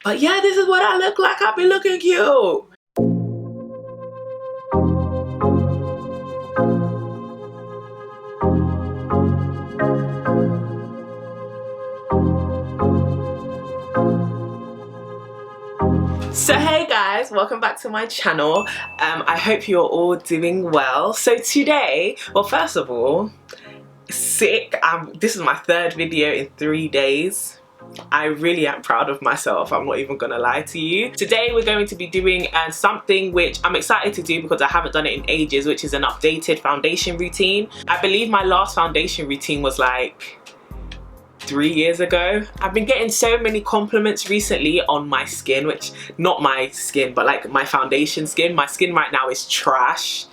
But yeah, this is what I look like. I've been looking cute. So hey guys, welcome back to my channel. I hope you're all doing well. So today, well, first of all, sick. This is my third video in 3 days. I really am proud of myself, I'm not even gonna lie to you. Today we're going to be doing something which I'm excited to do because I haven't done it in ages, which is an updated foundation routine. I believe my last foundation routine was like 3 years ago. I've been getting so many compliments recently on my skin, which, not my skin, but like my foundation skin. My skin right now is trash,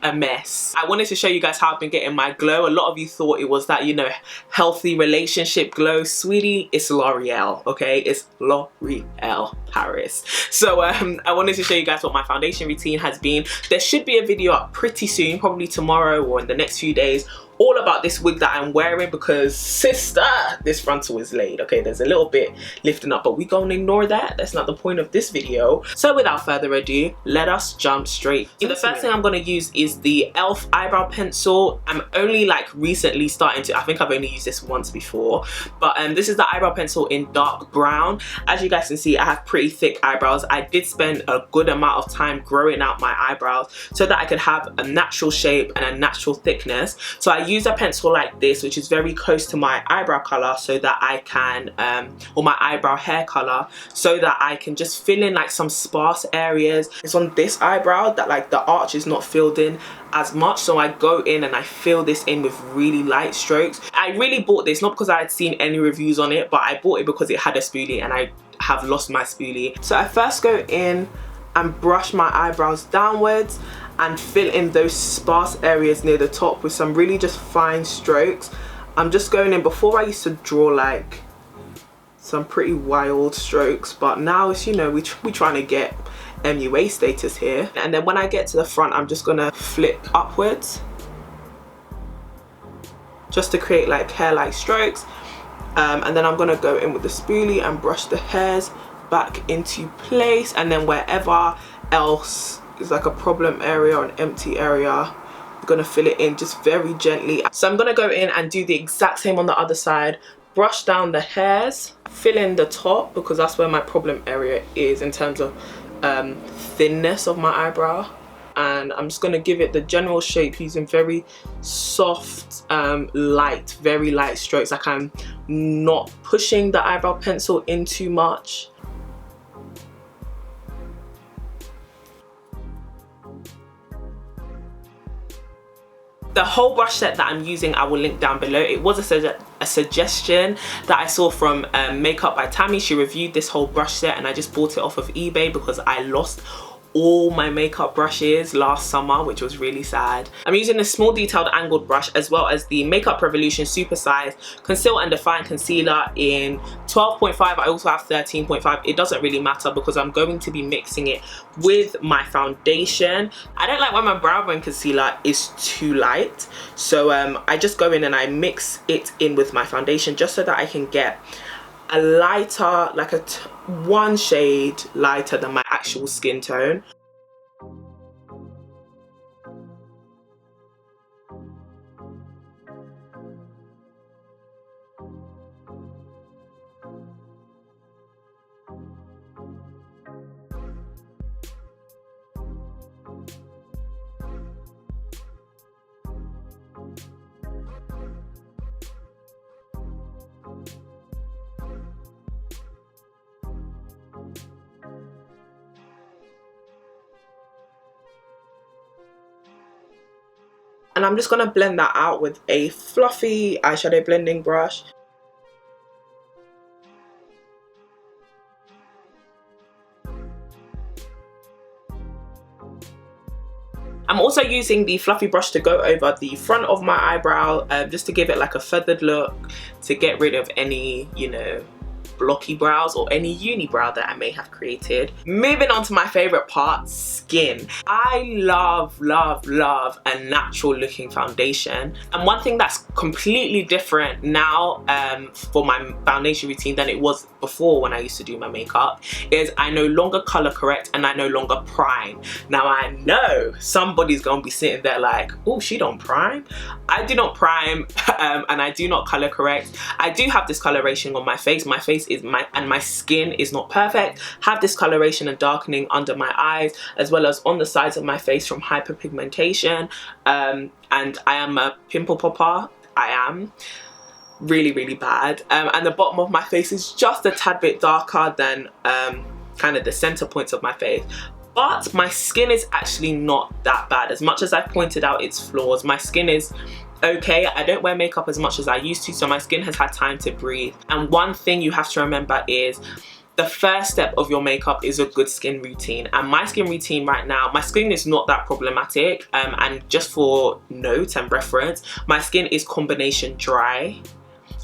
a mess. I wanted to show you guys how I've been getting my glow. A lot of you thought it was that, you know, healthy relationship glow. Sweetie, it's L'Oreal, okay? It's L'Oreal Paris. So I wanted to show you guys what my foundation routine has been. There should be a video up pretty soon, probably tomorrow or in the next few days, all about this wig that I'm wearing because, sister, this frontal is laid. Okay, there's a little bit lifting up, but we gonna ignore that. That's not the point of this video. So without further ado, let us jump straight. The first thing I'm gonna use is the e.l.f. eyebrow pencil. I'm only like recently starting to, I think I've only used this once before, but this is the eyebrow pencil in dark brown. As you guys can see, I have pretty thick eyebrows. I did spend a good amount of time growing out my eyebrows so that I could have a natural shape and a natural thickness. So I use a pencil like this, which is very close to my eyebrow color, so that I can or my eyebrow hair color, so that I can just fill in like some sparse areas. It's on this eyebrow that like the arch is not filled in as much, so I go in and I fill this in with really light strokes. I really bought this not because I had seen any reviews on it, but I bought it because it had a spoolie and I have lost my spoolie. So I first go in and brush my eyebrows downwards and fill in those sparse areas near the top with some really just fine strokes. I'm just going in. Before I used to draw like some pretty wild strokes, but now it's, you know, we trying to get MUA status here. And then when I get to the front, I'm just gonna flip upwards just to create like hair-like strokes. And then I'm gonna go in with the spoolie and brush the hairs back into place, and then wherever else is like a problem area or an empty area, I'm gonna fill it in just very gently. So I'm gonna go in and do the exact same on the other side, brush down the hairs, fill in the top because that's where my problem area is in terms of thinness of my eyebrow, and I'm just gonna give it the general shape using very soft, light, very light strokes. Like I'm not pushing the eyebrow pencil in too much. The whole brush set that I'm using I will link down below. It was a suggestion that I saw from Makeup by Tammy. She reviewed this whole brush set and I just bought it off of eBay because I lost all my makeup brushes last summer, which was really sad. I'm using a small detailed angled brush as well as the Makeup Revolution Super Size Conceal and Define Concealer in 12.5. I also have 13.5. It doesn't really matter because I'm going to be mixing it with my foundation. I don't like when my brow bone concealer is too light, so I just go in and I mix it in with my foundation just so that I can get a lighter, like one shade lighter than my actual skin tone. And I'm just going to blend that out with a fluffy eyeshadow blending brush. I'm also using the fluffy brush to go over the front of my eyebrow, just to give it like a feathered look, to get rid of any, you know, blocky brows or any unibrow that I may have created. Moving on to my favorite part, skin. I love a natural looking foundation, and one thing that's completely different now for my foundation routine than it was before when I used to do my makeup is I no longer color correct and I no longer prime. Now I know somebody's gonna be sitting there like, oh, she don't prime. I do not prime and I do not color correct. I do have discoloration on my face. My face is my skin is not perfect. Have discoloration and darkening under my eyes as well as on the sides of my face from hyperpigmentation, and I am a pimple popper. I am really bad, and the bottom of my face is just a tad bit darker than kind of the center points of my face. But my skin is actually not that bad. As much as I've pointed out its flaws, my skin is okay. I don't wear makeup as much as I used to, so my skin has had time to breathe. And one thing you have to remember is the first step of your makeup is a good skin routine. And my skin routine right now, my skin is not that problematic, and just for note and reference, my skin is combination dry,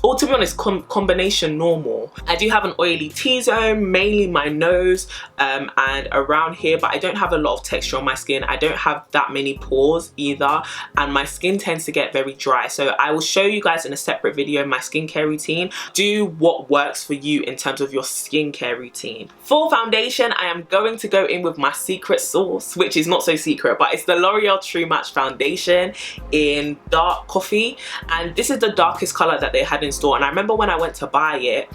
or to be honest, combination normal. I do have an oily T-zone, mainly my nose and around here, but I don't have a lot of texture on my skin. I don't have that many pores either, and my skin tends to get very dry. So I will show you guys in a separate video my skincare routine. Do what works for you in terms of your skincare routine. For foundation, I am going to go in with my secret sauce, which is not so secret, but it's the L'Oreal True Match foundation in dark coffee, and this is the darkest color that they had in store. And I remember when I went to buy it,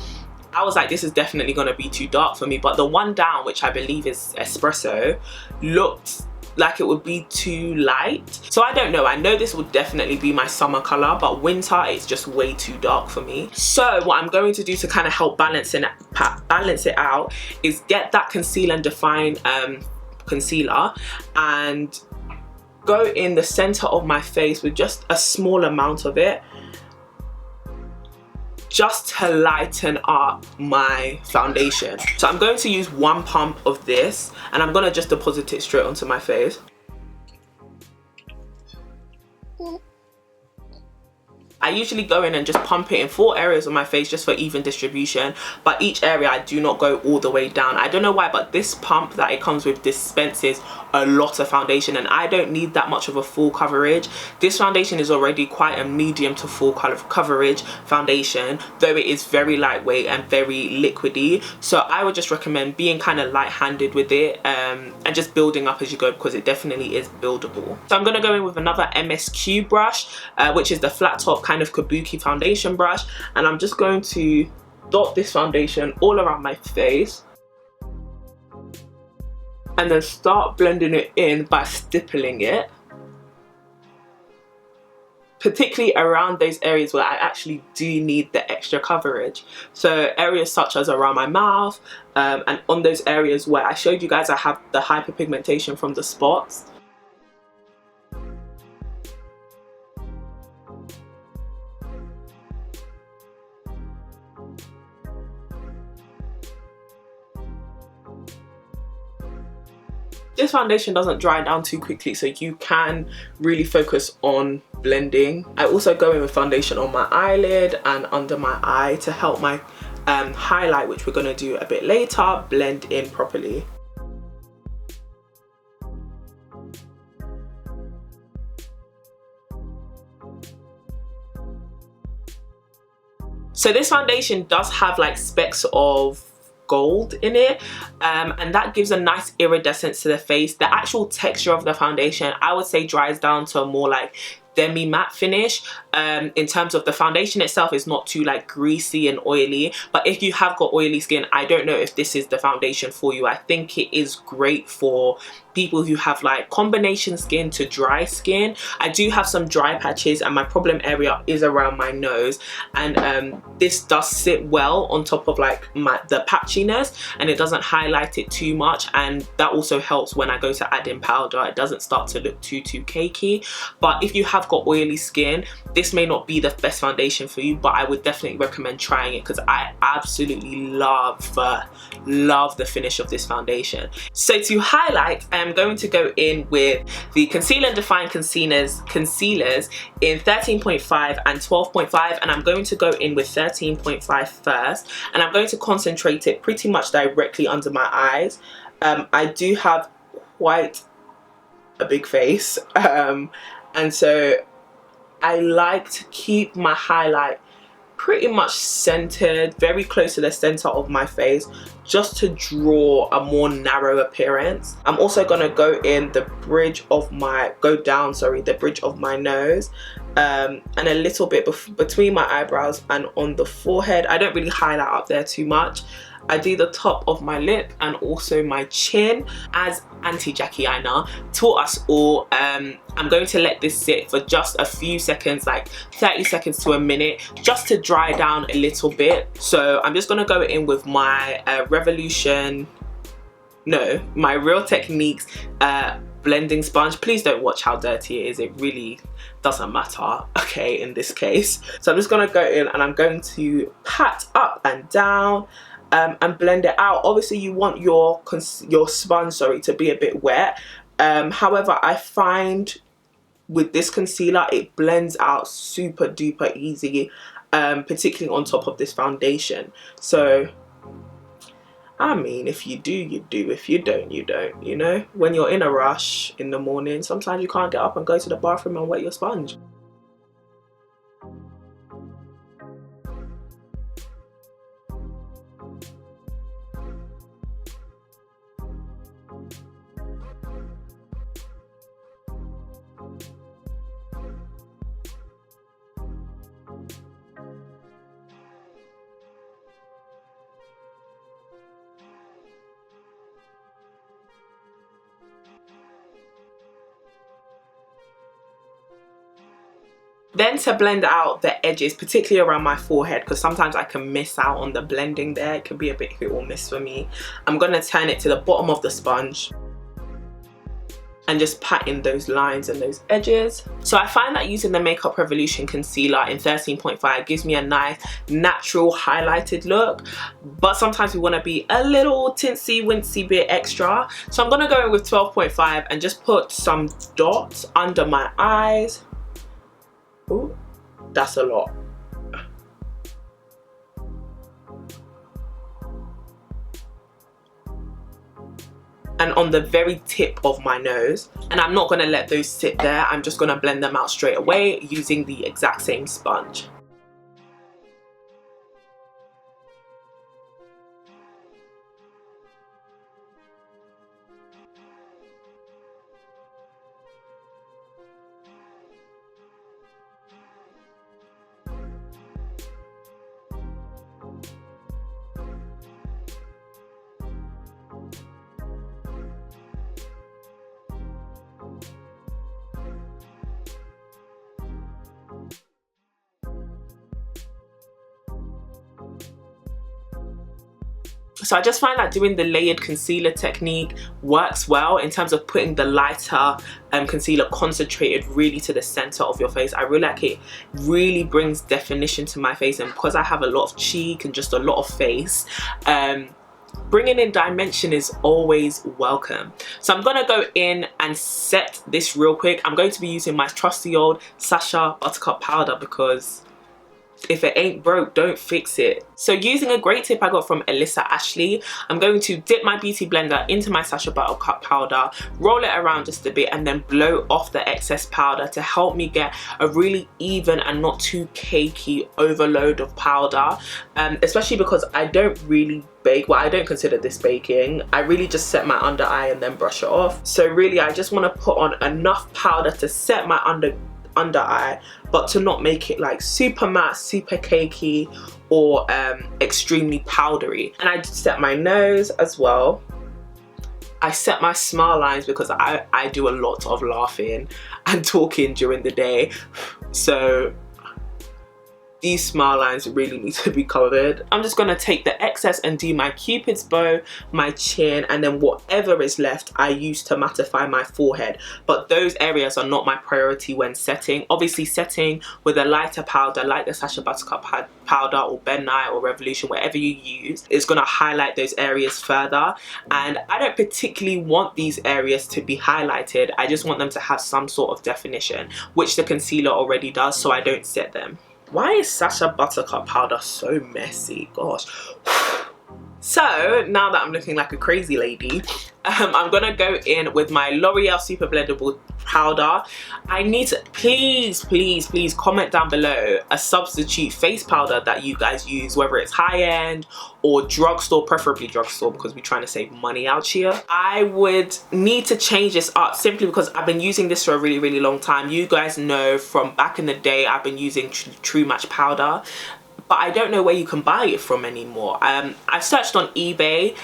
I was like, this is definitely going to be too dark for me, but the one down, which I believe is espresso, looked like it would be too light. So I don't know, I know this would definitely be my summer color, but winter it's just way too dark for me. So what I'm going to do to kind of help balance it out is get that Conceal and Define concealer and go in the center of my face with just a small amount of it, just to lighten up my foundation. So I'm going to use one pump of this and I'm gonna just deposit it straight onto my face. I usually go in and just pump it in 4 areas of my face just for even distribution, but each area I do not go all the way down. I don't know why, but this pump that it comes with dispenses a lot of foundation and I don't need that much of a full coverage. This foundation is already quite a medium to full coverage foundation, though it is very lightweight and very liquidy. So I would just recommend being kind of light-handed with it and just building up as you go, because it definitely is buildable. So I'm going to go in with another MSQ brush, which is the flat top kind of kabuki foundation brush, and I'm just going to dot this foundation all around my face and then start blending it in by stippling it, particularly around those areas where I actually do need the extra coverage. So areas such as around my mouth, and on those areas where I showed you guys I have the hyperpigmentation from the spots. This foundation doesn't dry down too quickly, so you can really focus on blending. I also go in with foundation on my eyelid and under my eye to help my highlight, which we're going to do a bit later, blend in properly. So this foundation does have like specks of gold in it, and that gives a nice iridescence to the face. The actual texture of the foundation I would say dries down to a more like demi matte finish. In terms of the foundation itself is not too like greasy and oily, but if you have got oily skin, I don't know if this is the foundation for you. I think it is great for people who have like combination skin to dry skin. I do have some dry patches and my problem area is around my nose, and this does sit well on top of like the patchiness, and it doesn't highlight it too much, and that also helps when I go to add in powder. It doesn't start to look too cakey. But if you have got oily skin, this may not be the best foundation for you, but I would definitely recommend trying it because I absolutely love the finish of this foundation. So to highlight, I I'm going to go in with the Conceal and Define concealers in 13.5 and 12.5, and I'm going to go in with 13.5 first, and I'm going to concentrate it pretty much directly under my eyes. I do have quite a big face, and so I like to keep my highlight pretty much centered, very close to the center of my face, just to draw a more narrow appearance. I'm also gonna go in the bridge of my, the bridge of my nose, and a little bit between my eyebrows and on the forehead. I don't really highlight up there too much. I do the top of my lip and also my chin. As Auntie Jackie Aina taught us all, I'm going to let this sit for just a few seconds, like 30 seconds to a minute, just to dry down a little bit. So I'm just gonna go in with my my Real Techniques blending sponge. Please don't watch how dirty it is, it really doesn't matter, okay, in this case. So I'm just gonna go in and I'm going to pat up and down and blend it out. Obviously you want your sponge to be a bit wet. However, I find with this concealer it blends out super duper easy, particularly on top of this foundation. So I mean, if you do, you do. If you don't, you don't, you know? When you're in a rush in the morning, sometimes you can't get up and go to the bathroom and wet your sponge. Then to blend out the edges, particularly around my forehead, because sometimes I can miss out on the blending there. It can be a bit hit or miss for me. I'm going to turn it to the bottom of the sponge and just pat in those lines and those edges. So I find that using the Makeup Revolution concealer in 13.5 gives me a nice natural highlighted look, but sometimes we want to be a little tinsy wincy bit extra. So I'm going to go in with 12.5 and just put some dots under my eyes. Ooh, that's a lot. And on the very tip of my nose. And I'm not going to let those sit there. I'm just going to blend them out straight away using the exact same sponge. So I just find that doing the layered concealer technique works well in terms of putting the lighter concealer concentrated really to the center of your face. I really like it. Really brings definition to my face, and because I have a lot of cheek and just a lot of face, bringing in dimension is always welcome. So I'm going to go in and set this real quick. I'm going to be using my trusty old Sasha Buttercup powder, because if it ain't broke, don't fix it. So using a great tip I got from Alyssa Ashley, I'm going to dip my beauty blender into my Sasha Buttercup powder, roll it around just a bit, and then blow off the excess powder to help me get a really even and not too cakey overload of powder, especially because I don't really bake. Well, I don't consider this baking. I really just set my under eye and then brush it off. So really I just want to put on enough powder to set my under eye, but to not make it like super matte, super cakey, or extremely powdery. And I set my nose as well. I set my smile lines because I do a lot of laughing and talking during the day, so these smile lines really need to be covered. I'm just gonna take the excess and do my cupid's bow, my chin, and then whatever is left I use to mattify my forehead. But those areas are not my priority when setting. Obviously setting with a lighter powder like the Sasha Buttercup powder or Ben Nye or Revolution, whatever you use, is gonna highlight those areas further. And I don't particularly want these areas to be highlighted. I just want them to have some sort of definition, which the concealer already does, so I don't set them. Why is Sasha Buttercup powder so messy? Gosh. So now that I'm looking like a crazy lady, I'm gonna go in with my L'Oreal Super Blendable powder. I need to, please comment down below a substitute face powder that you guys use, whether it's high-end or drugstore, preferably drugstore because we're trying to save money out here. I would need to change this up simply because I've been using this for a really long time. You guys know from back in the day I've been using True Match powder, but I don't know where you can buy it from anymore. I've searched on eBay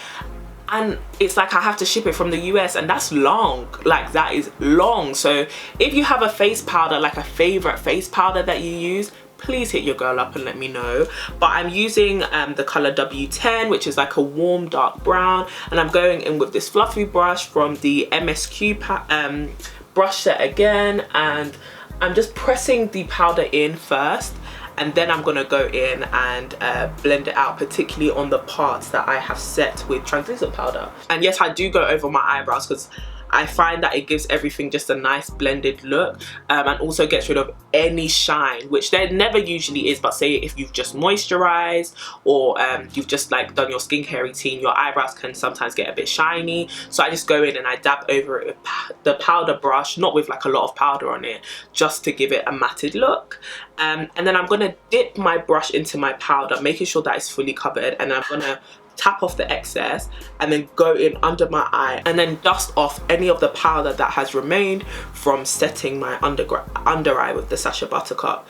and it's like I have to ship it from the US, and that's long. Like, that is long. So if you have a face powder, like a favorite face powder that you use, please hit your girl up and let me know. But I'm using the color W10, which is like a warm dark brown, and I'm going in with this fluffy brush from the MSQ brush set again, and I'm just pressing the powder in first, and then I'm gonna go in and blend it out, particularly on the parts that I have set with translucent powder. And yes, I do go over my eyebrows because I find that it gives everything just a nice blended look, and also gets rid of any shine, which there never usually is. But say if you've just moisturized or you've just like done your skincare routine, your eyebrows can sometimes get a bit shiny. So I just go in and I dab over it with the powder brush, not with like a lot of powder on it, just to give it a matted look. And then I'm gonna dip my brush into my powder, making sure that it's fully covered, and I'm gonna tap off the excess and then go in under my eye and then dust off any of the powder that has remained from setting my under eye with the Sasha Buttercup.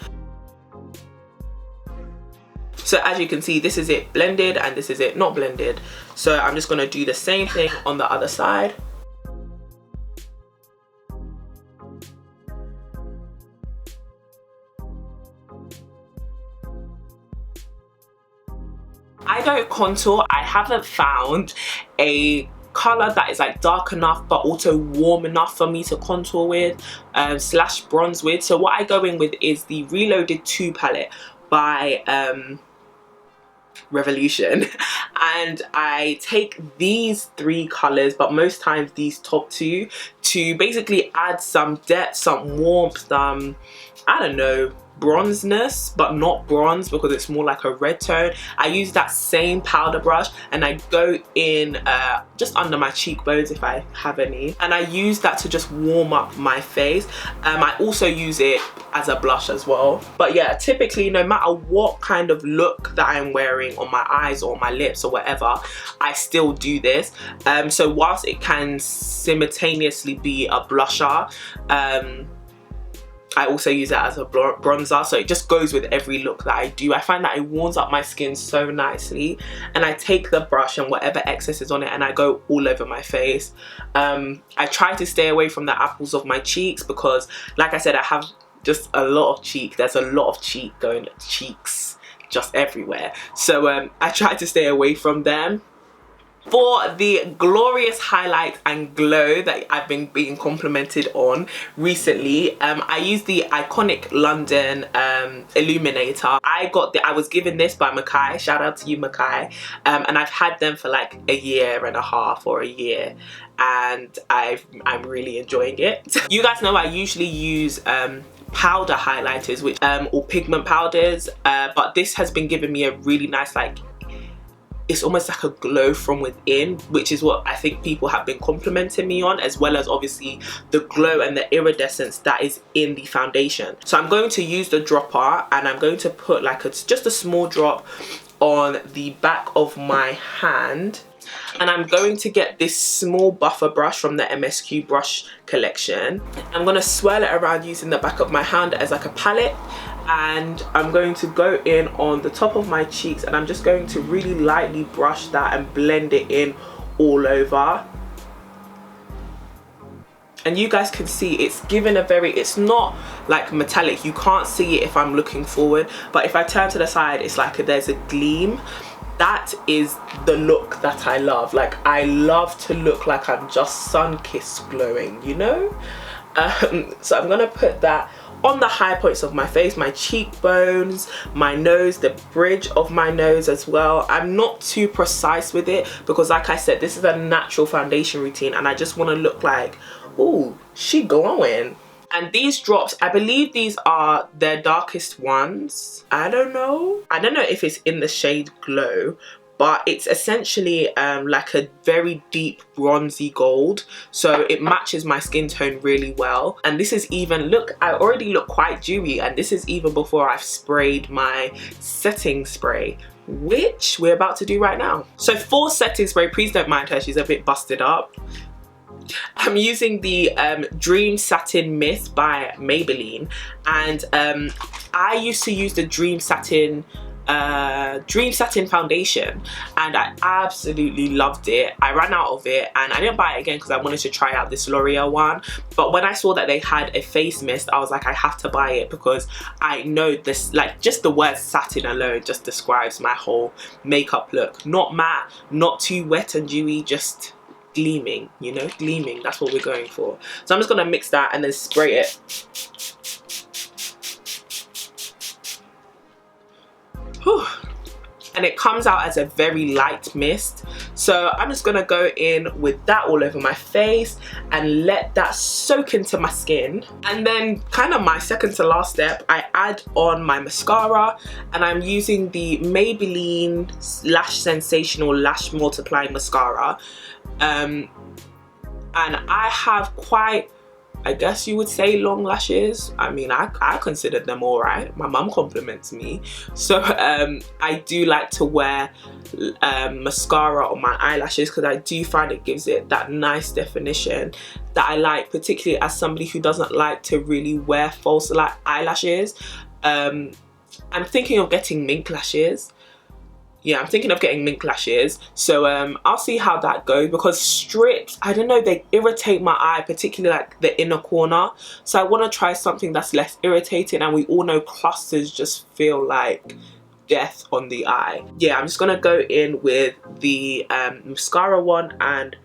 So as you can see, this is it blended and this is it not blended. So I'm just going to do the same thing on the other side. I don't contour. I haven't found a color that is like dark enough but also warm enough for me to contour with slash bronze with. So what I go in with is the Reloaded 2 palette by Revolution, and I take these 3 colors, but most times these top 2, to basically add some depth, some warmth, I don't know, bronzeness, but not bronze because it's more like a red tone. I use that same powder brush and I go in just under my cheekbones if I have any, and I use that to just warm up my face. I also use it as a blush as well. But yeah, typically no matter what kind of look that I'm wearing on my eyes or my lips or whatever, I still do this. So whilst it can simultaneously be a blusher, I also use it as a bronzer, so it just goes with every look that I do. I find that it warms up my skin so nicely, and I take the brush and whatever excess is on it and I go all over my face. I try to stay away from the apples of my cheeks because, like I said, I have just a lot of cheek. There's a lot of cheeks just everywhere. So I try to stay away from them. For the glorious highlight and glow that I've been being complimented on recently, I used the iconic London Illuminator. I was given this by Makai. Shout out to you, Makai. And I've had them for like a year and a half or a year, and I'm really enjoying it. You guys know I usually use powder highlighters, which or pigment powders, but this has been giving me a really nice, like, it's almost like a glow from within, which is what I think people have been complimenting me on, as well as obviously the glow and the iridescence that is in the foundation. So I'm going to use the dropper and I'm going to put like just a small drop on the back of my hand, and I'm going to get this small buffer brush from the MSQ brush collection. I'm going to swirl it around using the back of my hand as like a palette, and I'm going to go in on the top of my cheeks and I'm just going to really lightly brush that and blend it in all over. and you guys can see it's given a very, it's not like metallic, you can't see it if I'm looking forward, but if I turn to the side it's like there's a gleam. That is the look that I love. Like, I love to look like I'm just sun-kissed glowing, you know? So I'm gonna put that on the high points of my face, my cheekbones, my nose, the bridge of my nose as well. I'm not too precise with it because, like I said, this is a natural foundation routine and I just want to look like, ooh, she glowing. And these drops, I believe these are their darkest ones. I don't know if it's in the shade Glow, but it's essentially like a very deep bronzy gold, so it matches my skin tone really well. And this is even, look, I already look quite dewy, and this is even before I've sprayed my setting spray, which we're about to do right now. So for setting spray, please don't mind her, she's a bit busted up. I'm using the Dream Satin Mist by Maybelline, and I used to use the Dream Satin foundation and I absolutely loved it. I ran out of it and I didn't buy it again because I wanted to try out this L'Oreal one, but when I saw that they had a face mist, I was like, I have to buy it because I know this, like, just the word satin alone just describes my whole makeup look. Not matte, not too wet and dewy, just gleaming, you know, gleaming. That's what we're going for. So I'm just gonna mix that and then spray it. Whew. And it comes out as a very light mist, so I'm just gonna go in with that all over my face and let that soak into my skin. And then, kind of my second to last step, I add on my mascara, and I'm using the Maybelline Lash Sensational Lash Multiplying Mascara, and I have quite, I guess you would say, long lashes. I mean, I consider them all right. My mum compliments me. So I do like to wear mascara on my eyelashes because I do find it gives it that nice definition that I like, particularly as somebody who doesn't like to really wear false eyelashes. I'm thinking of getting mink lashes. Yeah, I'm thinking of getting mink lashes, so I'll see how that goes, because strips, I don't know, they irritate my eye, particularly like the inner corner, so I want to try something that's less irritating, and we all know clusters just feel like death on the eye. Yeah, I'm just gonna go in with the mascara one, and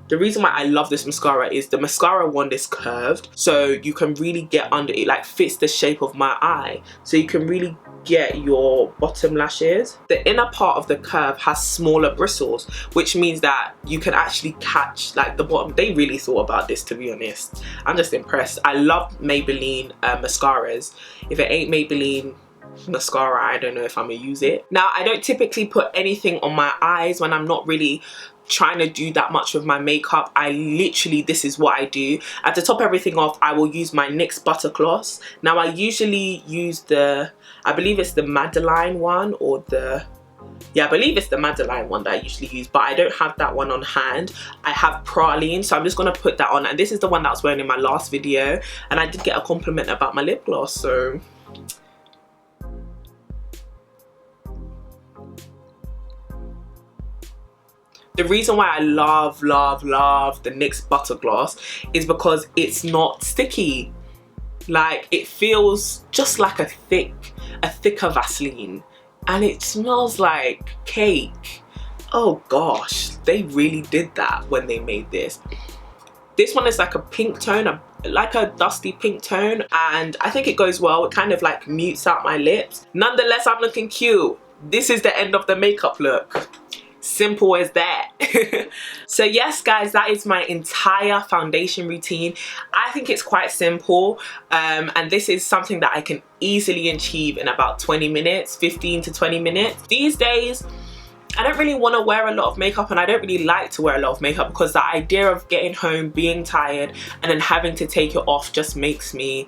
the reason why I love this mascara is the mascara wand is curved, so you can really get under it, like fits the shape of my eye, so you can really get your bottom lashes. The inner part of the curve has smaller bristles, which means that you can actually catch like the bottom. They really thought about this, to be honest. I'm just impressed. I love Maybelline mascaras. If it ain't Maybelline mascara, I don't know if I'm gonna use it. Now, I don't typically put anything on my eyes when I'm not really trying to do that much with my makeup. I literally, this is what I do. And to top everything off, I will use my NYX Buttercloth. Now, I usually use the, I believe it's the Maybelline one, or the, yeah, I believe it's the Maybelline one that I usually use, but I don't have that one on hand. I have Praline, so I'm just gonna put that on, and this is the one that I was wearing in my last video, and I did get a compliment about my lip gloss, so the reason why I love the NYX Butter Gloss is because it's not sticky. Like, it feels just like a thicker Vaseline, and it smells like cake. Oh gosh, they really did that when they made this. This one is like a pink tone, like a dusty pink tone, and I think it goes well. It kind of like mutes out my lips. Nonetheless, I'm looking cute. This is the end of the makeup look. Simple as that. So yes guys, that is my entire foundation routine. I think it's quite simple, and this is something that I can easily achieve in about 20 minutes, 15 to 20 minutes. These days I don't really want to wear a lot of makeup, and I don't really like to wear a lot of makeup because the idea of getting home, being tired, and then having to take it off just makes me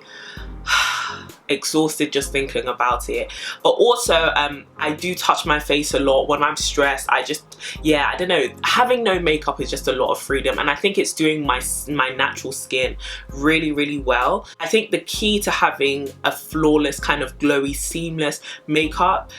exhausted just thinking about it. But also I do touch my face a lot when I'm stressed. I just, yeah, I don't know, having no makeup is just a lot of freedom, and I think it's doing my natural skin really well. I think the key to having a flawless, kind of glowy, seamless makeup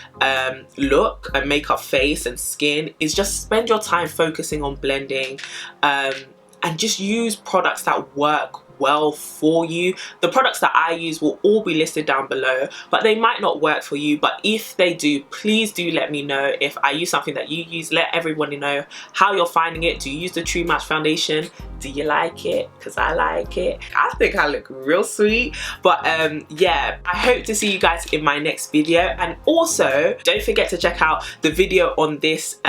look, a makeup face and skin, is just spend your time focusing on blending, and just use products that work well for you. The products that I use will all be listed down below, but they might not work for you. But if they do, please do let me know. If I use something that you use, let everybody know how you're finding it. Do you use the True Match foundation? Do you like it? Because I like it. I think I look real sweet. But yeah, I hope to see you guys in my next video. And also don't forget to check out the video on this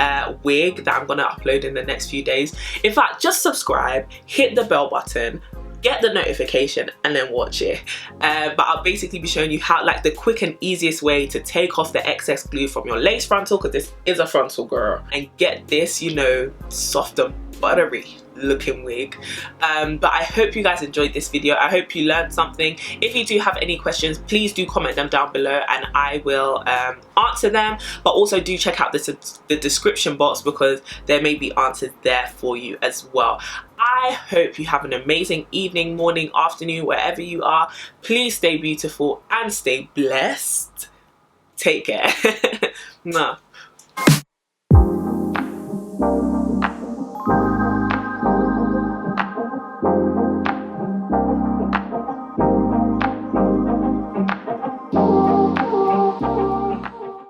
wig that I'm gonna upload in the next few days. In fact, just subscribe, hit the bell button, get the notification, and then watch it. But I'll basically be showing you how, like, the quick and easiest way to take off the excess glue from your lace frontal, because this is a frontal, girl, and get this, you know, soft and buttery looking wig. But I hope you guys enjoyed this video. I hope you learned something. If you do have any questions, please do comment them down below and I will answer them. But also do check out the description box, because there may be answers there for you as well. I hope you have an amazing evening, morning, afternoon, wherever you are. Please stay beautiful and stay blessed. Take care. Mwah.